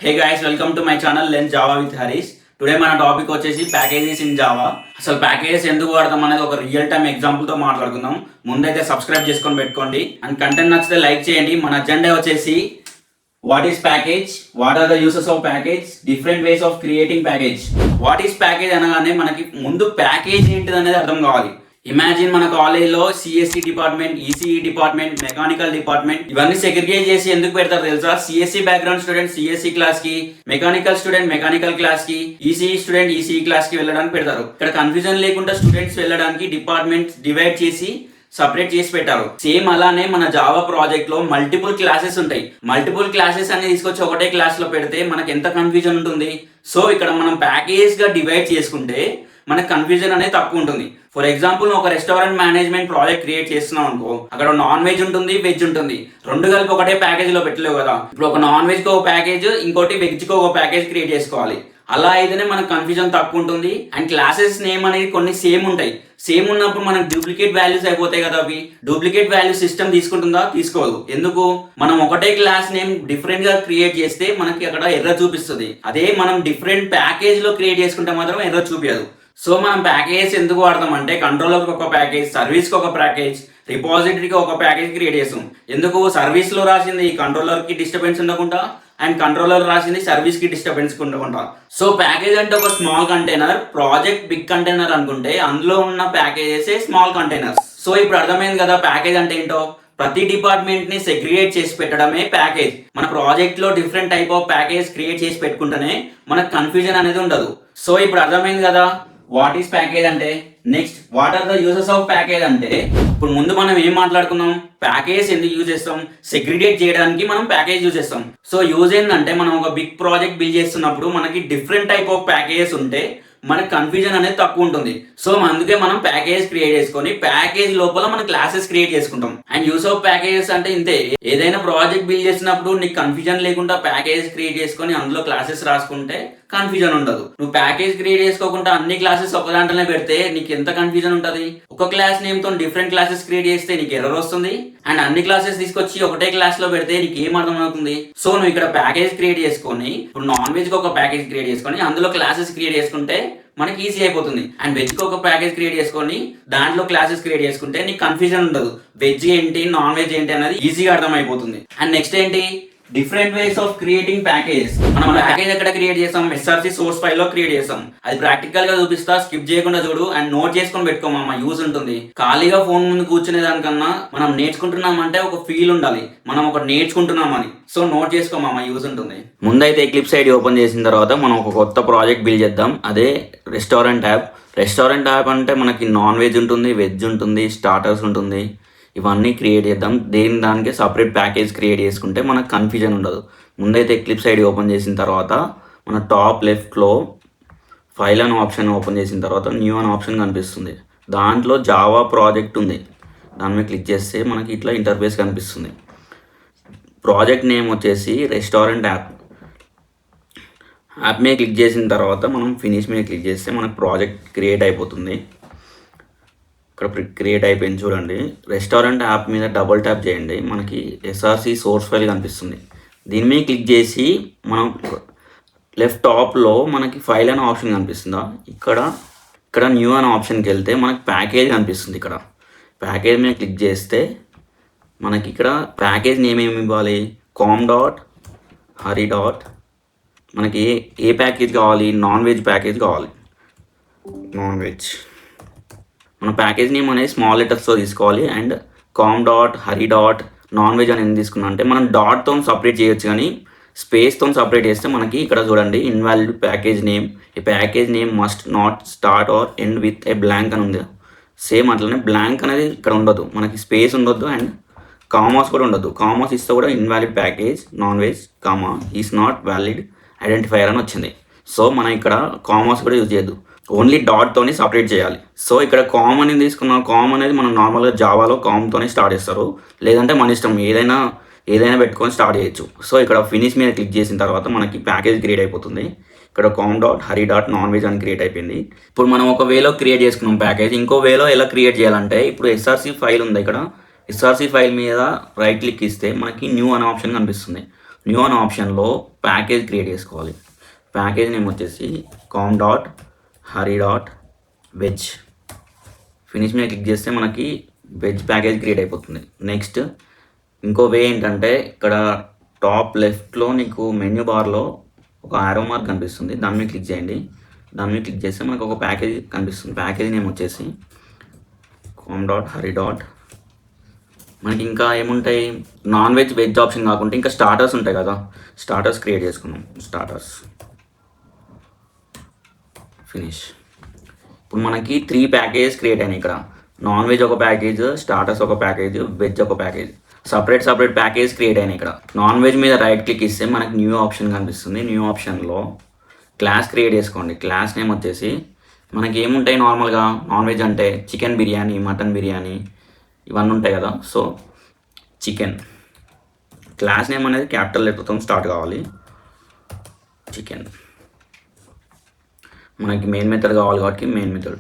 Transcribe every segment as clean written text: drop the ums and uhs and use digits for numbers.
Hey guys, welcome to my channel Learn Java with Harish. Today మన topic వచ్చేసి packages in Java. అసలు packages ఎందుకు వాడతాం అనేది ఒక రియల్ టైమ్ ఎగ్జాంపుల్ తో మాట్లాడుకుందాం. ముందైతే సబ్స్క్రైబ్ చేసుకొని పెట్టుకోండి అండ్ కంటెంట్ నచ్చితే లైక్ చేయండి. మన అజెండా వచ్చేసి what is package, what are the uses of package, different ways of creating package. What is package అనగానే మనకి ముందు ప్యాకేజ్ ఏంటిది అనేది అర్థం కావాలి. ఇమాజిన్ మన కాలేజ్లో CSE department, ECE department, mechanical department ఇవన్నీ సెగ్రిగేట్ చేసి ఎందుకు పెడతారు తెలుసా? CSE background student CSE class కి, మెకానికల్ స్టూడెంట్ మెకానికల్ క్లాస్ కి, ఈసీఈ స్టూడెంట్ ఈసీఈ క్లాస్ కి వెళ్ళడానికి పెడతారు. ఇక్కడ కన్ఫ్యూజన్ లేకుండా స్టూడెంట్స్ వెళ్ళడానికి డిపార్ట్మెంట్ డివైడ్ చేసి సపరేట్ చేసి పెట్టారు. సేమ్ అలానే మన జావా ప్రాజెక్ట్ లో మల్టిపుల్ క్లాసెస్ ఉంటాయి. మల్టిపుల్ క్లాసెస్ అన్ని తీసుకొచ్చి ఒకటే క్లాస్ లో పెడితే మనకి ఎంత కన్ఫ్యూజన్ ఉంటుంది. సో ఇక్కడ మనం ప్యాకేజ్ గా డివైడ్ చేసుకుంటే మనకు కన్ఫ్యూజన్ అనేది తక్కువ ఉంటుంది. ఫర్ ఎగ్జాంపుల్ ఒక రెస్టారెంట్ మేనేజ్మెంట్ ప్రాజెక్ట్ క్రియేట్ చేస్తున్నాం అనుకో, అక్కడ నాన్ వెజ్ ఉంటుంది, వెజ్ ఉంటుంది. రెండు కలిపి ఒకటే ప్యాకేజ్ లో పెట్టలేవు కదా. ఇప్పుడు ఒక నాన్ వెజ్ కి ఒక ప్యాకేజ్, ఇంకోటి వెజ్ కి ఒక ప్యాకేజ్ క్రియేట్ చేసుకోవాలి. అలా అయితేనే మనకు కన్ఫ్యూజన్ తక్కువ ఉంటుంది. అండ్ క్లాసెస్ నేమ్ అనేది కొన్ని సేమ్ ఉంటాయి. సేమ్ ఉన్నప్పుడు మనకు డూప్లికేట్ వాల్యూస్ అయిపోతాయి కదా. అవి డూప్లికేట్ వాల్యూ సిస్టమ్ తీసుకుంటుందా? తీసుకోదు. ఎందుకు? మనం ఒకటే క్లాస్ నేమ్ డిఫరెంట్ గా క్రియేట్ చేస్తే మనకి అక్కడ ఎర్రర్ చూపిస్తుంది. అదే మనం డిఫరెంట్ ప్యాకేజ్ లో క్రియేట్ చేసుకుంటే మాత్రం ఎర్రర్ చూపించదు. సో మనం ప్యాకేజ్ ఎందుకు వాడతాం అంటే కంట్రోలర్కి ఒక ప్యాకేజ్, సర్వీస్కి ఒక ప్యాకేజ్, రిపాజిటరీకి ఒక ప్యాకేజ్ క్రియేట్ చేస్తాం. ఎందుకు? సర్వీస్లో రాసింది కంట్రోలర్కి డిస్టర్బెన్స్ ఉండకుండా అండ్ కంట్రోలర్ రాసింది సర్వీస్కి డిస్టర్బెన్స్ ఉండకుండా. సో ప్యాకేజ్ అంటే ఒక small container, project big container అనుకుంటే అందులో ఉన్న ప్యాకేజెస్ స్మాల్ కంటైనర్స్. సో ఇప్పుడు అర్థమైంది కదా ప్యాకేజ్ అంటే ఏంటో. ప్రతి డిపార్ట్మెంట్ ని సెగ్రిగేట్ చేసి పెట్టడమే ప్యాకేజ్. మన ప్రాజెక్ట్ లో different type of package create చేసి పెట్టుకుంటేనే మనకు కన్ఫ్యూజన్ అనేది ఉండదు. సో ఇప్పుడు అర్థమైంది కదా వాట్ ఈస్ ప్యాకేజ్ అంటే. Next what are the uses of package అంటే, ఇప్పుడు ముందు మనం ఏం మాట్లాడుకున్నాం? ప్యాకేజ్ ఎందుకు యూజ్ చేస్తాం? సెగ్రిగేట్ చేయడానికి మనం ప్యాకేజ్ యూజ్ చేస్తాం. సో యూజ్ ఏంటంటే మనం ఒక బిగ్ ప్రాజెక్ట్ బిల్డ్ చేస్తున్నప్పుడు మనకి డిఫరెంట్ టైప్ ఆఫ్ ప్యాకేజెస్ ఉంటే మనకి కన్ఫ్యూజన్ అనేది తక్కువ ఉంటుంది. సో అందుకే మనం ప్యాకేజ్ క్రియేట్ చేసుకొని ప్యాకేజ్ లోపల మనం క్లాసెస్ క్రియేట్ చేసుకుంటాం. అండ్ యూస్ ఆఫ్ ప్యాకేజెస్ అంటే ఇంతే. ఏదైనా ప్రాజెక్ట్ బిల్డ్ చేసినప్పుడు నీకు కన్ఫ్యూజన్ లేకుండా ప్యాకేజ్ క్రియేట్ చేసుకొని అందులో క్లాసెస్ రాసుకుంటే కన్ఫ్యూజన్ ఉండదు. నువ్వు ప్యాకేజ్ క్రియేట్ చేసుకోకుండా అన్ని క్లాసెస్ ఒక దాంట్లోనే పెడితే నీకు ఎంత కన్ఫ్యూజన్ ఉంటుంది. ఒక క్లాస్ నేమ్ తో డిఫరెంట్ క్లాసెస్ క్రియేట్ చేస్తే నీకు ఎర్రర్ వస్తుంది. అండ్ అన్ని క్లాసెస్ తీసుకొచ్చి ఒకటే క్లాస్ లో పెడితే నీకు ఏం అర్థం అవుతుంది. సో నువ్వు ఇక్కడ ప్యాకేజ్ క్రియేట్ చేసుకొని, ఇప్పుడు నాన్ వెజ్ కి ఒక ప్యాకేజ్ క్రియేట్ చేసుకొని అందులో క్లాసెస్ క్రియేట్ చేసుకుంటే మనకి ఈజీ అయిపోతుంది. అండ్ వెజ్ కి ఒక ప్యాకేజ్ క్రియేట్ చేసుకొని దాంట్లో క్లాసెస్ క్రియేట్ చేసుకుంటే నీకు కన్ఫ్యూజన్ ఉండదు. వెజ్ ఏంటి, నాన్ వెజ్ ఏంటి అనేది ఈజీగా అర్థం అయిపోతుంది. అండ్ నెక్స్ట్ ఏంటి? Different ways of creating package. మనం ప్యాకేజ్ ఎక్కడ క్రియేట్ చేస్తాం? ఎస్ఆర్సి సోర్స్ ఫైల్ లో క్రియేట్ చేస్తాం. అది ప్రాక్టికల్ గా చూపిస్తా, స్కిప్ చేయకుండా చూడు అండ్ నోట్ చేసుకొని పెట్టుకోమా, యూజ్ ఉంటుంది. ఖాళీగా ఫోన్ ముందు కూర్చునే దానికన్నా మనం నేర్చుకుంటున్నామంటే ఒక ఫీల్ ఉండాలి, మనం ఒకటి నేర్చుకుంటున్నామని. సో నోట్ చేసుకోమా, యూజ్ ఉంటుంది. ముందైతే ఎక్లిప్స్ ఐడి ఓపెన్ చేసిన తర్వాత మనం ఒక కొత్త ప్రాజెక్ట్ బిల్డ్ చేద్దాం. అదే రెస్టారెంట్ యాప్. రెస్టారెంట్ యాప్ అంటే మనకి నాన్ వెజ్ ఉంటుంది, వెజ్ ఉంటుంది, స్టార్టర్స్ ఉంటుంది. ఇవన్నీ క్రియేట్ చేద్దాం. దానికి సపరేట్ ప్యాకేజ్ క్రియేట్ చేసుకుంటే మనకు కన్ఫ్యూజన్ ఉండదు. ముందైతే ఎక్లిప్స్ ఐడి ఓపెన్ చేసిన తర్వాత మన టాప్ లెఫ్ట్లో ఫైల్ అనే ఆప్షన్ ఓపెన్ చేసిన తర్వాత న్యూ అనే ఆప్షన్ కనిపిస్తుంది. దాంట్లో జావా ప్రాజెక్ట్ ఉంది. దాని మీద క్లిక్ చేస్తే మనకి ఇట్లా ఇంటర్ఫేస్ కనిపిస్తుంది. ప్రాజెక్ట్ నేమ్ వచ్చేసి రెస్టారెంట్ యాప్. యాప్ మీద క్లిక్ చేసిన తర్వాత మనం ఫినిష్ మీద క్లిక్ చేస్తే మనకు ప్రాజెక్ట్ క్రియేట్ అయిపోతుంది. ఇక్కడ క్రియేట్ అయిపోయింది చూడండి. రెస్టారెంట్ యాప్ మీద డబుల్ ట్యాప్ చేయండి, మనకి ఎస్ఆర్సి సోర్స్ ఫైల్ కనిపిస్తుంది. దీని మీద క్లిక్ చేసి మనం లెఫ్ట్ టాప్లో మనకి ఫైల్ అనే ఆప్షన్ కనిపిస్తుందా, ఇక్కడ న్యూ అనే ఆప్షన్కి వెళ్తే మనకి ప్యాకేజ్ కనిపిస్తుంది. ఇక్కడ ప్యాకేజ్ మీద క్లిక్ చేస్తే మనకి ఇక్కడ ప్యాకేజ్ నేమ్ ఏమి ఇవ్వాలి? Com dot Hari dot. మనకి ఏ ప్యాకేజ్ కావాలి? నాన్ వెజ్ ప్యాకేజ్ కావాలి. నాన్ వెజ్ మన ప్యాకేజ్ నేమ్ అనేది స్మాల్ లెటర్స్తో తీసుకోవాలి. And com dot Hari dot non veg అని ఎందుకు తీసుకున్నాం అంటే మనం డాట్తో సపరేట్ చేయొచ్చు, కానీ స్పేస్తో సపరేట్ చేస్తే మనకి ఇక్కడ చూడండి ఇన్వాలిడ్ ప్యాకేజ్ నేమ్. ఈ package name must not start or end with a blank అని ఉంది. సేమ్ అట్లనే బ్లాంక్ అనేది ఇక్కడ ఉండదు, మనకి స్పేస్ ఉండొద్దు అండ్ కామాస్ కూడా ఉండదు. కామాస్ ఇస్తే కూడా invalid package non veg comma is not valid identifier అని వచ్చింది. సో మనం ఇక్కడ కామాస్ కూడా యూజ్ చేయొద్దు, ఓన్లీ డాట్తోని సపరేట్ చేయాలి. సో ఇక్కడ కామ్ అనేది తీసుకున్నాం. కామ్ అనేది మనం నార్మల్గా జావాలో కామ్తోనే స్టార్ట్ చేస్తారు, లేదంటే మన ఇష్టం ఏదైనా పెట్టుకొని స్టార్ట్ చేయొచ్చు. సో ఇక్కడ ఫినిష్ మీద క్లిక్ చేసిన తర్వాత మనకి ప్యాకేజ్ క్రియేట్ అయిపోతుంది. ఇక్కడ com dot Hari dot non veg అని క్రియేట్ అయిపోయింది. ఇప్పుడు మనం ఒక వేలో క్రియేట్ చేసుకున్నాం ప్యాకేజ్. ఇంకో వేలో ఎలా క్రియేట్ చేయాలంటే, ఇప్పుడు ఎస్ఆర్సి ఫైల్ ఉంది. ఇక్కడ ఎస్ఆర్సి ఫైల్ మీద రైట్ క్లిక్ ఇస్తే మనకి న్యూ అనే ఆప్షన్ కనిపిస్తుంది. న్యూ అనే ఆప్షన్లో ప్యాకేజ్ క్రియేట్ చేసుకోవాలి. ప్యాకేజ్ నేమ్ వచ్చేసి com.hari.veg. ఫినిష్ మీద క్లిక్ చేస్తే మనకి వెజ్ ప్యాకేజ్ క్రియేట్ అయిపోతుంది. నెక్స్ట్ ఇంకో వే ఏంటంటే ఇక్కడ టాప్ లెఫ్ట్లో నీకు మెన్యూ బార్లో ఒక ఆరో మార్క్ కనిపిస్తుంది, దాని మీద క్లిక్ చేయండి. దాని మీద క్లిక్ చేస్తే మనకు ఒక ప్యాకేజ్ కనిపిస్తుంది. ప్యాకేజ్ నేమ్ వచ్చేసి com.hari. మనకి ఇంకా ఏముంటాయి, నాన్ వెజ్ వెజ్ ఆప్షన్ కాకుండా ఇంకా స్టార్టర్స్ ఉంటాయి కదా, స్టార్టర్స్ క్రియేట్ చేసుకున్నాం. Starters finish. ఇప్పుడు మనకి 3 ప్యాకేజెస్ క్రియేట్ అయినాయి. ఇక్కడ నాన్ వెజ్ ఒక ప్యాకేజ్, స్టార్టర్స్ ఒక ప్యాకేజ్, వెజ్ ఒక ప్యాకేజ్, సపరేట్ ప్యాకేజ్ క్రియేట్ అయినాయి. ఇక్కడ నాన్ వెజ్ మీద రైట్ క్లిక్ ఇస్తే మనకి న్యూ ఆప్షన్ కనిపిస్తుంది. న్యూ ఆప్షన్లో క్లాస్ క్రియేట్ చేసుకోండి. క్లాస్ నేమ్ వచ్చేసి మనకి ఏముంటాయి, నార్మల్గా నాన్ వెజ్ అంటే చికెన్ బిర్యానీ, మటన్ బిర్యానీ ఇవన్నీ ఉంటాయి కదా. సో చికెన్, క్లాస్ నేమ్ అనేది క్యాపిటల్ లెటర్తో స్టార్ట్ కావాలి. చికెన్. మనకి మెయిన్ మెథడ్ కావాలి కాబట్టి మెయిన్ మెథడ్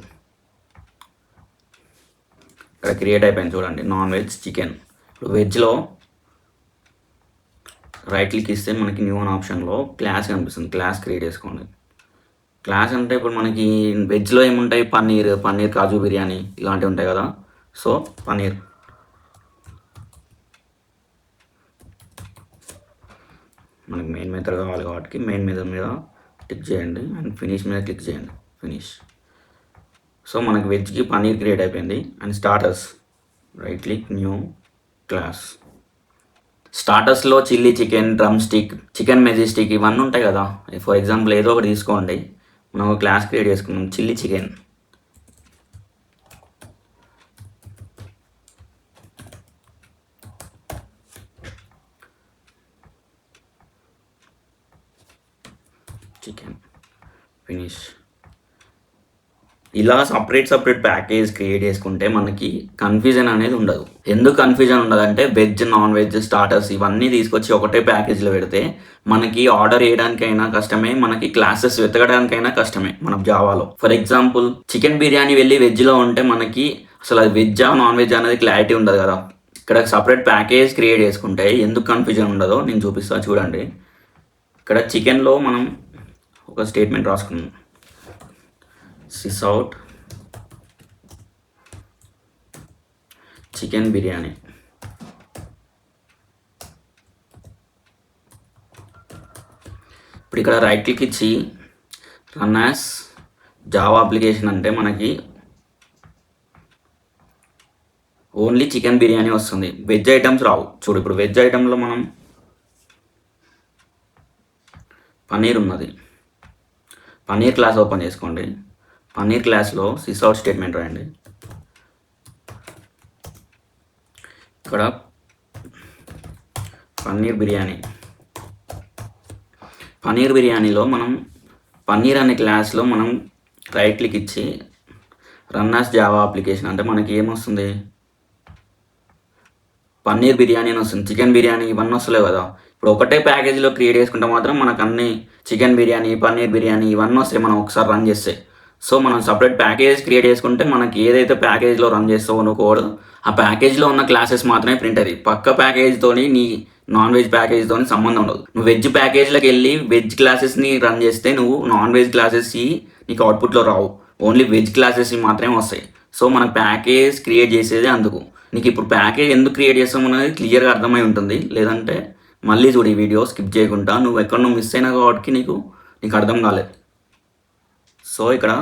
ఇక్కడ క్రియేట్ అయిపోయింది చూడండి, నాన్ వెజ్ చికెన్. ఇప్పుడు వెజ్లో రైట్ క్లిక్ ఇస్తే మనకి న్యూ అనే ఆప్షన్లో క్లాస్ కనిపిస్తుంది. క్లాస్ క్రియేట్ చేసుకోండి. క్లాస్ అంటే ఇప్పుడు మనకి వెజ్లో ఏముంటాయి, పన్నీర్ కాజు బిర్యానీ ఇలాంటివి ఉంటాయి కదా. సో పన్నీర్. మనకి మెయిన్ మెథడ్ కావాలి కాబట్టి మెయిన్ మెథడ్ మీద క్లిక్ చేయండి అండ్ ఫినిష్ మీద క్లిక్ చేయండి. ఫినిష్. సో మనకి వెజ్కి పన్నీర్ క్రియేట్ అయిపోయింది. And starters right click new class. స్టార్టర్స్లో chilli chicken, drumstick, chicken majestic ఇవన్నీ ఉంటాయి కదా. ఫర్ ఎగ్జాంపుల్ ఏదో ఒకటి తీసుకోండి. మనం ఒక క్లాస్ క్రియేట్ చేసుకున్నాం, చిల్లీ చికెన్. ఫినిష్. ఇలా సపరేట్ ప్యాకేజ్ క్రియేట్ చేసుకుంటే మనకి కన్ఫ్యూజన్ అనేది ఉండదు. ఎందుకు కన్ఫ్యూజన్ ఉండదంటే వెజ్, నాన్ వెజ్, స్టార్టర్స్ ఇవన్నీ తీసుకొచ్చి ఒకటే ప్యాకేజ్లో పెడితే మనకి ఆర్డర్ చేయడానికైనా కష్టమే, మనకి క్లాసెస్ వెతకడానికైనా కష్టమే మన జావాలో. ఫర్ ఎగ్జాంపుల్ చికెన్ బిర్యానీ వెళ్ళి వెజ్లో ఉంటే మనకి అసలు అది వెజ్జా నాన్ వెజ్ అనేది క్లారిటీ ఉండదు కదా. ఇక్కడ సపరేట్ ప్యాకేజ్ క్రియేట్ చేసుకుంటే ఎందుకు కన్ఫ్యూజన్ ఉండదో నేను చూపిస్తాను చూడండి. ఇక్కడ చికెన్లో మనం ఒక స్టేట్మెంట్ రాసుకున్నాం, సిసౌట్ చికెన్ బిర్యానీ. ఇప్పుడు ఇక్కడ రైట్ క్లిక్ ఇచ్చి రన్ యాజ్ జావా అప్లికేషన్ అంటే మనకి ఓన్లీ చికెన్ బిర్యానీ వస్తుంది, వెజ్ ఐటమ్స్ రావు. చూడు ఇప్పుడు వెజ్ ఐటంలో మనం పన్నీర్ ఉన్నది. పన్నీర్ క్లాస్ ఓపెన్ చేసుకోండి. పన్నీర్ క్లాస్లో సిసౌట్ స్టేట్మెంట్ రాయండి. ఇక్కడ పన్నీర్ బిర్యానీలో మనం పన్నీర్ అనే క్లాస్లో మనం రైట్ క్లిక్ ఇచ్చి రన్ యాజ్ జావా అప్లికేషన్ అంటే మనకి ఏమొస్తుంది, పన్నీర్ బిర్యానీ అని వస్తుంది. చికెన్ బిర్యానీ ఇవన్నీ వస్తలేవు కదా. ఇప్పుడు ఒకటే ప్యాకేజీలో క్రియేట్ చేసుకుంటే మాత్రం మనకు అన్ని చికెన్ బిర్యానీ, పన్నీర్ బిర్యానీ ఇవన్నీ వస్తాయి మనం ఒకసారి రన్ చేస్తే. సో మనం సపరేట్ ప్యాకేజ్ క్రియేట్ చేసుకుంటే మనకి ఏదైతే ప్యాకేజ్లో రన్ చేస్తావో నువ్వు కోడ్, ఆ ప్యాకేజ్లో ఉన్న క్లాసెస్ మాత్రమే ప్రింట్ అది. పక్క ప్యాకేజ్తోని నీ నాన్ వెజ్ ప్యాకేజ్తో సంబంధం ఉండదు. నువ్వు వెజ్ ప్యాకేజ్లోకి వెళ్ళి వెజ్ క్లాసెస్ని రన్ చేస్తే నువ్వు నాన్ వెజ్ క్లాసెస్ నీకు అవుట్పుట్లో రావు, ఓన్లీ వెజ్ క్లాసెస్ మాత్రమే వస్తాయి. సో మన ప్యాకేజ్ క్రియేట్ చేసేది అందుకు. నీకు ఇప్పుడు ప్యాకేజ్ ఎందుకు క్రియేట్ చేస్తాం అనేది క్లియర్గా అర్థమై ఉంటుంది. లేదంటే మళ్ళీ చూడు ఈ వీడియో స్కిప్ చేయకుండా, నువ్వు ఎక్కడో మిస్ అయినా కాబట్టి నీకు అర్థం కాలేదు. సో ఇక్కడ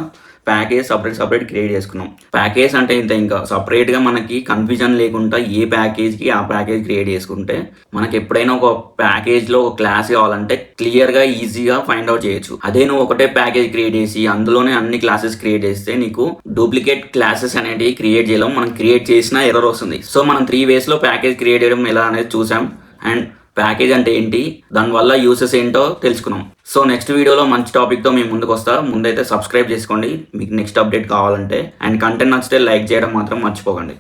ప్యాకేజ్ సపరేట్ క్రియేట్ చేసుకున్నాం. ప్యాకేజ్ అంటే ఇంత ఇంకా సపరేట్గా మనకి కన్ఫ్యూజన్ లేకుండా ఏ ప్యాకేజ్కి ఆ ప్యాకేజ్ క్రియేట్ చేసుకుంటే మనకి ఎప్పుడైనా ఒక ప్యాకేజ్లో ఒక క్లాస్ కావాలంటే క్లియర్గా ఈజీగా ఫైండ్ అవుట్ చేయొచ్చు. అదే నువ్వు ఒకటే ప్యాకేజ్ క్రియేట్ చేసి అందులోనే అన్ని క్లాసెస్ క్రియేట్ చేస్తే నీకు డూప్లికేట్ క్లాసెస్ అనేవి క్రియేట్ చేయలేం. మనం క్రియేట్ చేసినా ఎర్రర్ వస్తుంది. సో మనం 3 వేస్లో ప్యాకేజ్ క్రియేట్ చేయడం ఎలా అనేది చూసాం. అండ్ ప్యాకేజ్ అంటే ఏంటి, దానివల్ల యూసెస్ ఏంటో తెలుసుకున్నాం. సో నెక్స్ట్ వీడియోలో మంచి టాపిక్తో మేము ముందుకు వస్తా. ముందైతే సబ్స్క్రైబ్ చేసుకోండి మీకు నెక్స్ట్ అప్డేట్ కావాలంటే. అండ్ కంటెంట్ నచ్చితే లైక్ చేయడం మాత్రం మర్చిపోకండి.